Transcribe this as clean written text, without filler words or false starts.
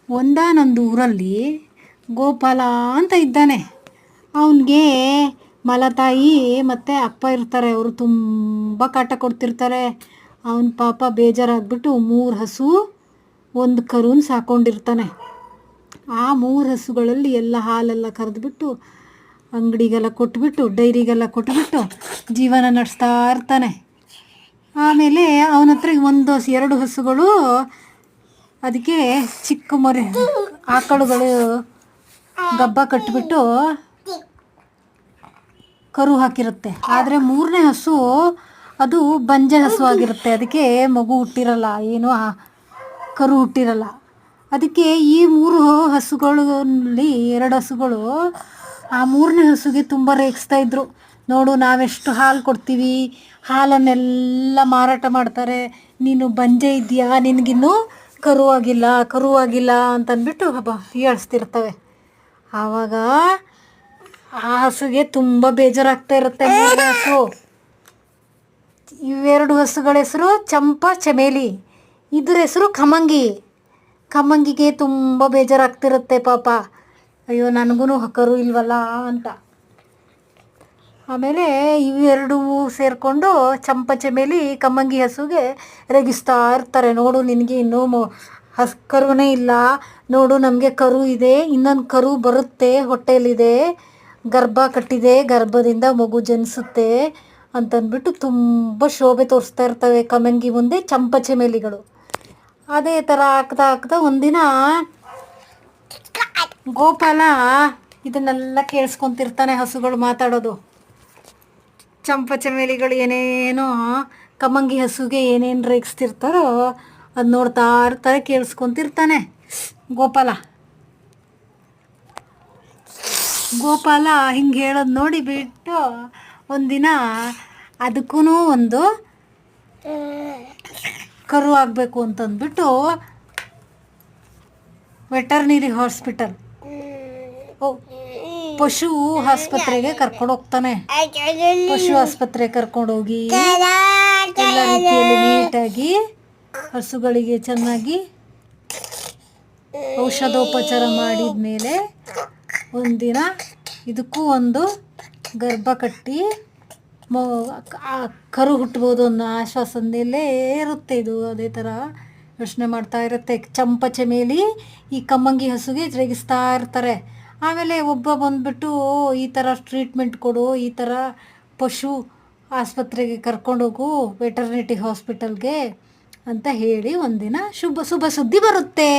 ಒಂದಾನೊಂದು ಊರಲ್ಲಿ ಗೋಪಾಲ ಅಂತ ಇದ್ದಾನೆ. ಅವನಿಗೆ ಮಲತಾಯಿ ಮತ್ತು ಅಪ್ಪ ಇರ್ತಾರೆ. ಅವರು ತುಂಬ ಕಾಟ ಕೊಡ್ತಿರ್ತಾರೆ. ಅವನ ಪಾಪ ಬೇಜಾರಾಗ್ಬಿಟ್ಟು 3 ಹಸು 1 ಕರುನ ಸಾಕೊಂಡಿರ್ತಾನೆ. ಆ 3 ಹಸುಗಳಲ್ಲಿ ಎಲ್ಲ ಹಾಲೆಲ್ಲ ಕರೆದ್ಬಿಟ್ಟು ಅಂಗಡಿಗೆಲ್ಲ ಕೊಟ್ಬಿಟ್ಟು ಡೈರಿಗೆಲ್ಲ ಕೊಟ್ಬಿಟ್ಟು ಜೀವನ ನಡೆಸ್ತಾ ಇರ್ತಾನೆ. ಆಮೇಲೆ ಅವನ ಹತ್ರ 2 ಹಸುಗಳು ಅದಕ್ಕೆ ಚಿಕ್ಕ ಮರಿ ಆಕಳುಗಳು ಗಬ್ಬ ಕಟ್ಟಿಬಿಟ್ಟು ಕರು ಹಾಕಿರುತ್ತೆ. ಆದರೆ 3ನೇ ಹಸು ಅದು ಬಂಜೆ ಹಸು ಆಗಿರುತ್ತೆ. ಅದಕ್ಕೆ ಮಗು ಹುಟ್ಟಿರಲ್ಲ, ಏನೂ ಕರು ಹುಟ್ಟಿರಲ್ಲ. ಅದಕ್ಕೆ ಈ 3 ಹಸುಗಳಲ್ಲಿ 2 ಹಸುಗಳು ಆ 3ನೇ ಹಸುಗೆ ತುಂಬ ರೇಗಿಸ್ತಾ ಇದ್ರು. ನೋಡು, ನಾವೆಷ್ಟು ಹಾಲು ಕೊಡ್ತೀವಿ, ಹಾಲನ್ನೆಲ್ಲ ಮಾರಾಟ ಮಾಡ್ತಾರೆ, ನೀನು ಬಂಜೆ ಇದೆಯಾ, ನಿನಗಿನ್ನೂ ಕರುವಾಗಿಲ್ಲ ಅಂತಂದ್ಬಿಟ್ಟು ಹೀಯಾಳಿಸ್ತಿರ್ತವೆ. ಆವಾಗ ಆ ಹಸುಗೆ ತುಂಬ ಬೇಜಾರಾಗ್ತಾ ಇರುತ್ತೆ. 3ನೇ ಹಸು, ಇವೆರಡು ಹಸುಗಳ ಹೆಸರು ಚಂಪಾ ಚಮೇಲಿ, ಇದ್ರ ಹೆಸರು ಕಮ್ಮಂಗಿಗೆ ತುಂಬ ಬೇಜಾರಾಗ್ತಿರುತ್ತೆ ಪಾಪ. ಅಯ್ಯೋ, ನನಗೂ ಕರು ಇಲ್ವಲ್ಲ ಅಂತ. ಆಮೇಲೆ ಇವೆರಡೂ ಸೇರಿಕೊಂಡು ಚಂಪಾ ಚಮೇಲಿ ಕಮ್ಮಂಗಿ ಹಸುಗೆ ರೇಗಿಸ್ತಾ ಇರ್ತಾರೆ. ನೋಡು, ನಿನಗೆ ಇನ್ನೂ ಕರುನೇ ಇಲ್ಲ, ನೋಡು ನಮಗೆ ಕರು ಇದೆ, ಇನ್ನೊಂದು ಕರು ಬರುತ್ತೆ, ಹೊಟ್ಟೆಯಲ್ಲಿದೆ, ಗರ್ಭ ಕಟ್ಟಿದೆ, ಗರ್ಭದಿಂದ ಮಗು ಜನಿಸುತ್ತೆ ಅಂತಂದ್ಬಿಟ್ಟು ತುಂಬ ಶೋಭೆ ತೋರಿಸ್ತಾ ಇರ್ತವೆ ಕಮ್ಮಂಗಿ ಮುಂದೆ ಚಂಪಾ ಚಮೇಲಿಗಳು. ಅದೇ ಥರ ಆಗ್ತಾ ಒಂದಿನ ಗೋಪಾಲ ಇದನ್ನೆಲ್ಲ ಕೇಳಿಸ್ಕೊತಿರ್ತಾನೆ, ಹಸುಗಳು ಮಾತಾಡೋದು. ಚಂಪಾ ಚಮೇಲಿಗಳು ಏನೇನೋ ಕಮ್ಮಂಗಿ ಹಸುಗೆ ಏನೇನು ರೇಗಿಸ್ತಿರ್ತಾರೋ ಅದು ನೋಡ್ತಾ ಇರ್ತಾರೆ, ಕೇಳಿಸ್ಕೊತಿರ್ತಾನೆ ಗೋಪಾಲ ಹಿಂಗೆ ಹೇಳೋದು ನೋಡಿಬಿಟ್ಟು ಒಂದಿನ ಅದಕ್ಕೂ ಒಂದು ಕರು ಆಗಬೇಕು ಅಂತಂದ್ಬಿಟ್ಟು ವೆಟರ್ನರಿ ಹಾಸ್ಪಿಟಲ್ ಪಶು ಆಸ್ಪತ್ರೆಗೆ ಕರ್ಕೊಂಡು ಹೋಗ್ತಾನೆ. ಪಶು ಆಸ್ಪತ್ರೆಗೆ ಕರ್ಕೊಂಡೋಗಿ ಎಲ್ಲ ರೀತಿಯಲ್ಲಿ ನೀಟಾಗಿ ಹಸುಗಳಿಗೆ ಚೆನ್ನಾಗಿ ಔಷಧೋಪಚಾರ ಮಾಡಿದ ಮೇಲೆ ಒಂದಿನ ಇದಕ್ಕೂ ಒಂದು ಗರ್ಭ ಕಟ್ಟಿ ಕರು ಹುಟ್ಬೋದು ಅನ್ನೋ ಆಶ್ವಾಸನೆಯಲ್ಲೇ ಇರುತ್ತೆ. ಇದು ಅದೇ ಥರ ಯೋಚನೆ ಮಾಡ್ತಾ ಇರುತ್ತೆ. ಚಂಪಾ ಚಮೇಲಿ ಈ ಕಮ್ಮಂಗಿ ಹಸುಗೆ ರೇಗಿಸ್ತಾ ಇರ್ತಾರೆ. ಆಮೇಲೆ ಒಬ್ಬ ಬಂದುಬಿಟ್ಟು ಈ ಥರ ಟ್ರೀಟ್ಮೆಂಟ್ ಕೊಡು, ಈ ಥರ ಪಶು ಆಸ್ಪತ್ರೆಗೆ ಕರ್ಕೊಂಡೋಗು, ವೆಟರ್ನಿಟಿ ಹಾಸ್ಪಿಟಲ್ಗೆ ಅಂತ ಹೇಳಿ ಒಂದಿನ ಶುಭ ಸುದ್ದಿ ಬರುತ್ತೆ.